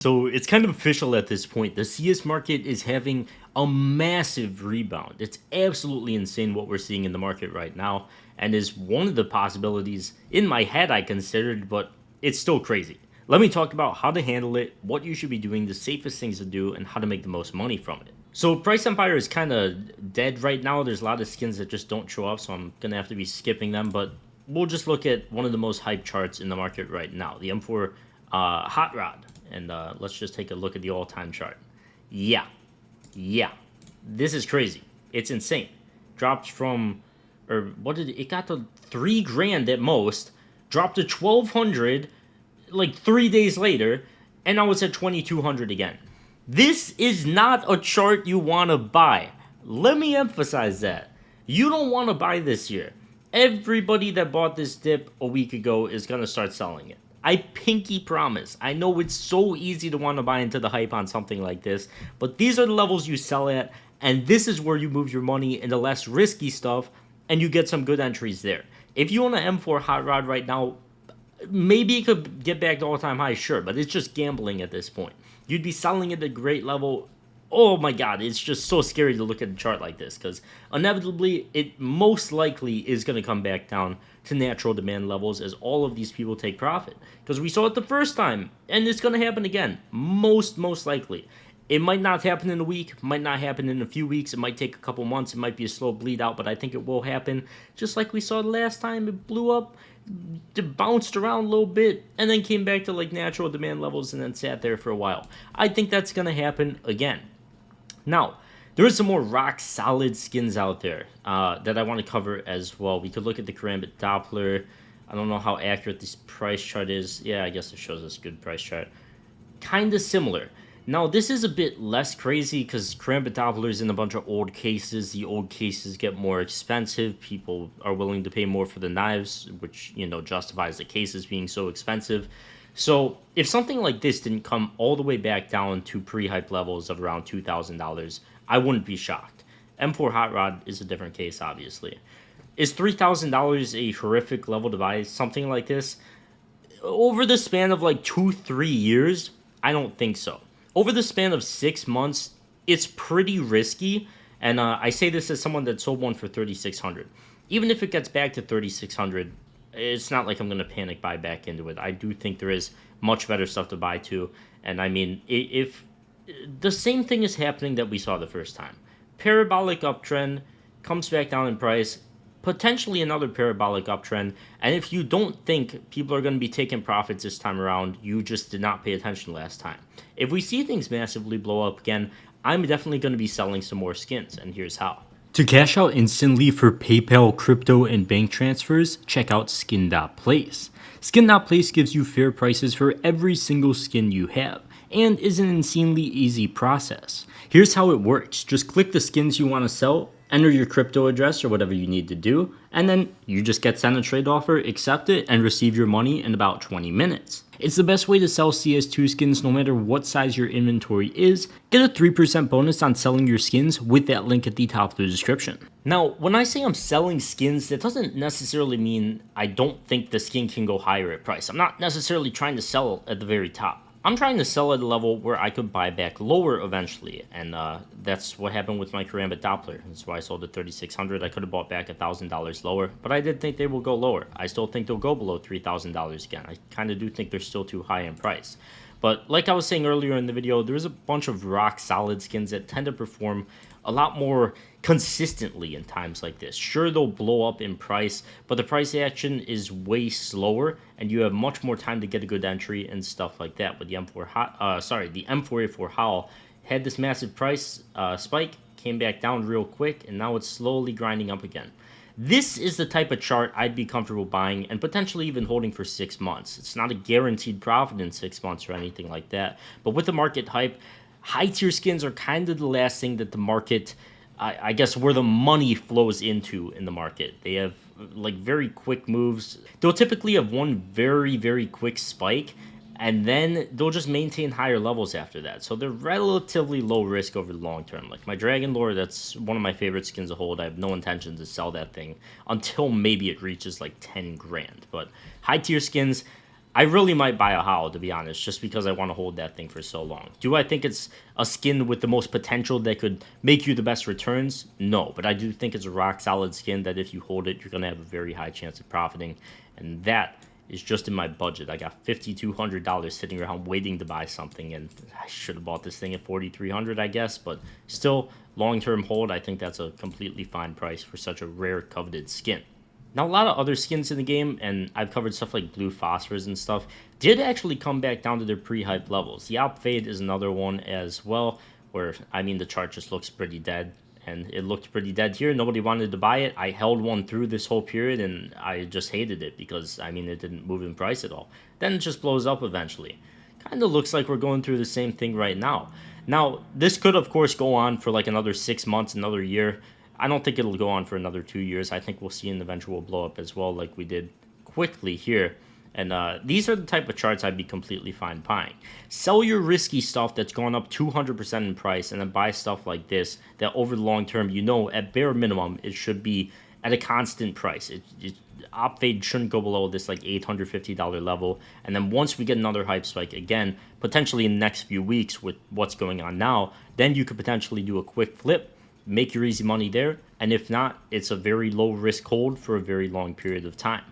So it's kind of official at this point. The CS market is having a massive rebound. It's absolutely insane what we're seeing in the market right now, and is one of the possibilities in my head I considered, but it's still crazy. Let me talk about how to handle it, what you should be doing, the safest things to do, and how to make the most money from it. So Price Empire is kind of dead right now. There's a lot of skins that just don't show up, so I'm going to have to be skipping them, but we'll just look at one of the most hyped charts in the market right now, the M4 Hot Rod. And let's just take a look at the all-time chart. Yeah, this is crazy. It's insane. Dropped from, or what did it got to $3,000 at most. Dropped to 1,200 like 3 days later, and now it's at 2,200 again. This is not a chart you want to buy. Let me emphasize that. You don't want to buy this year. Everybody that bought this dip a week ago is going to start selling it. I pinky promise. I know it's so easy to want to buy into the hype on something like this, but these are the levels you sell at, and this is where you move your money into less risky stuff, and you get some good entries there. If you own an M4 Hot Rod right now, maybe it could get back to all-time high, sure, but it's just gambling at this point. You'd be selling at a great level. Oh my god, it's just so scary to look at a chart like this, because inevitably, it most likely is going to come back down to natural demand levels as all of these people take profit. Because we saw it the first time, and it's going to happen again, most likely. It might not happen in a week, might not happen in a few weeks, it might take a couple months, it might be a slow bleed out, but I think it will happen. Just like we saw the last time, it blew up, it bounced around a little bit, and then came back to like natural demand levels and then sat there for a while. I think that's going to happen again. Now, there is some more rock-solid skins out there that I want to cover as well. We could look at the Karambit Doppler. I don't know how accurate this price chart is. Yeah, I guess it shows us a good price chart. Kind of similar. Now, this is a bit less crazy because Karambit Doppler is in a bunch of old cases. The old cases get more expensive. People are willing to pay more for the knives, which, you know, justifies the cases being so expensive. So if something like this didn't come all the way back down to pre-hype levels of around $2,000, I wouldn't be shocked. M4 Hot Rod is a different case, obviously. Is $3,000 a horrific level to buy something like this? Over the span of like 2-3 years, I don't think so. Over the span of 6 months, it's pretty risky. And I say this as someone that sold one for $3,600. Even if it gets back to $3,600, it's not like I'm going to panic buy back into it. I do think there is much better stuff to buy too. And I mean, if the same thing is happening that we saw the first time. Parabolic uptrend, comes back down in price, potentially another parabolic uptrend. And if you don't think people are going to be taking profits this time around, you just did not pay attention last time. If we see things massively blow up again, I'm definitely going to be selling some more skins, and here's how. To cash out instantly for PayPal, crypto, and bank transfers, check out skin.place. Skin.place gives you fair prices for every single skin you have, and is an insanely easy process. Here's how it works. Just click the skins you want to sell, enter your crypto address or whatever you need to do, and then you just get sent a trade offer, accept it, and receive your money in about 20 minutes. It's the best way to sell CS2 skins no matter what size your inventory is. Get a 3% bonus on selling your skins with that link at the top of the description. Now, when I say I'm selling skins, that doesn't necessarily mean I don't think the skin can go higher at price. I'm not necessarily trying to sell at the very top. I'm trying to sell at a level where I could buy back lower eventually, and that's what happened with my Karambit Doppler. That's why I sold at $3,600. I could have bought back $1,000 lower, but I did think they will go lower. I still think they'll go below $3,000 again. I kind of do think they're still too high in price. But like I was saying earlier in the video, there's a bunch of rock-solid skins that tend to perform a lot more consistently in times like this. Sure, they'll blow up in price, but the price action is way slower, and you have much more time to get a good entry and stuff like that. With the the M4A4 Howl had this massive price spike, came back down real quick, and now it's slowly grinding up again. This is the type of chart I'd be comfortable buying and potentially even holding for 6 months. It's not a guaranteed profit in 6 months or anything like that, but with the market hype, high-tier skins are kind of the last thing that the market, I guess, where the money flows into in the market. They have, like, very quick moves. They'll typically have one very quick spike, and then they'll just maintain higher levels after that. So they're relatively low risk over the long term. Like my Dragon Lore, that's one of my favorite skins to hold. I have no intention to sell that thing until maybe it reaches, like, 10 grand. But high-tier skins, I really might buy a howl, to be honest, just because I want to hold that thing for so long. Do I think it's a skin with the most potential that could make you the best returns? No, but I do think it's a rock solid skin that if you hold it, you're going to have a very high chance of profiting. And that is just in my budget. I got $5,200 sitting around waiting to buy something, and I should have bought this thing at $4,300, I guess, but still, long-term hold, I think that's a completely fine price for such a rare, coveted skin. Now, a lot of other skins in the game, and I've covered stuff like blue phosphors and stuff, did actually come back down to their pre-hype levels. The Op Fade is another one as well, where, I mean, the chart just looks pretty dead, and it looked pretty dead here. Nobody wanted to buy it. I held one through this whole period, and I just hated it because, I mean, it didn't move in price at all. Then it just blows up eventually. Kind of looks like we're going through the same thing right now. Now, this could, of course, go on for like another 6 months, another year. I don't think it'll go on for another 2 years. I think we'll see an eventual blow up as well, like we did quickly here. And these are the type of charts I'd be completely fine buying. Sell your risky stuff that's gone up 200% in price, and then buy stuff like this that over the long term, you know, at bare minimum, it should be at a constant price. Op Fade shouldn't go below this like $850 level. And then once we get another hype spike again, potentially in the next few weeks with what's going on now, then you could potentially do a quick flip, make your easy money there, and if not, it's a very low risk hold for a very long period of time.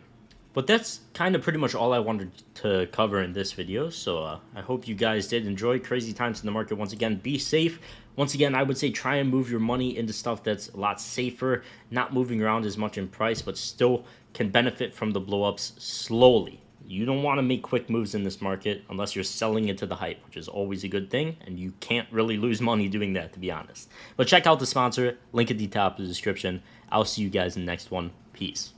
But that's kind of pretty much all I wanted to cover in this video, so I hope you guys did enjoy. Crazy times in the market once again. Be safe. Once again, I would say try and move your money into stuff that's a lot safer, not moving around as much in price, but still can benefit from the blowups slowly. You don't want to make quick moves in this market unless you're selling into the hype, which is always a good thing, and you can't really lose money doing that, to be honest. But check out the sponsor, link at the top of the description. I'll see you guys in the next one. Peace.